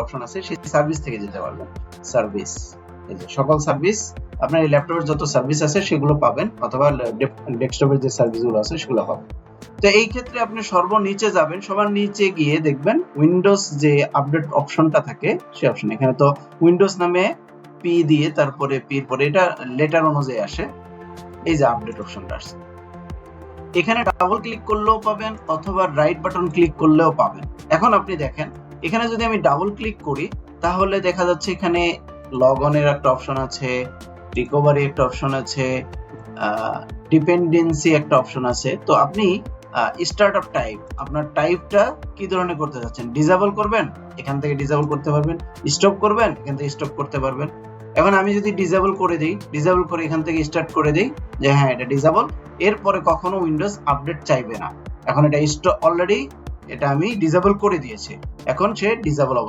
Option আছে, সেই service থেকে যেতে পারবেন। সার্ভিস, এই যে সকল সার্ভিস, আপনার এই ল্যাপটপের যত সার্ভিস আছে সেগুলো পাবেন, অথবা ডেস্কটপের যে সার্ভিসগুলো আছে সেগুলো পাবেন। তো এই ক্ষেত্রে আপনি সর্বনিচে যাবেন, সবার নিচে গিয়ে দেখবেন উইন্ডোজ যে আপডেট অপশনটা থাকে সেই অপশন। এখানে তো উইন্ডোজ নামে পি দিয়ে তারপরে পির পরে এটা লেটার অনুযায়ী আসে, এই যে আপডেট অপশনটা আসছে, এখানে ডাবল ক্লিক করলেও পাবেন অথবা রাইট বাটন ক্লিক করলেও পাবেন। এখন আপনি দেখেন এখানে যদি আমি ডাবল ক্লিক করি তাহলে দেখা যাচ্ছে এখানে লগ অনের একটা অপশন আছে, রিকভারি একটা অপশন আছে, ডিপেন্ডেন্সি একটা অপশন আছে। তো আপনি স্টার্টআপ টাইপ, আপনার টাইপটা কি ধরনের করতে চাচ্ছেন, ডিসেবল করবেন এখান থেকে ডিসেবল করতে পারবেন, স্টপ করবেন এখান থেকে স্টপ করতে পারবেন। এখন আমি যদি ডিসেবল করে দিই, ডিসেবল করে এখান থেকে স্টার্ট করে দিই যে হ্যাঁ এটা ডিসেবল, এরপরে কখনো উইন্ডোজ আপডেট চাইবে না। এখন এটা অলরেডি এটা আমি ডিসেবল করে দিয়েছি, এখন সে ডিসেবল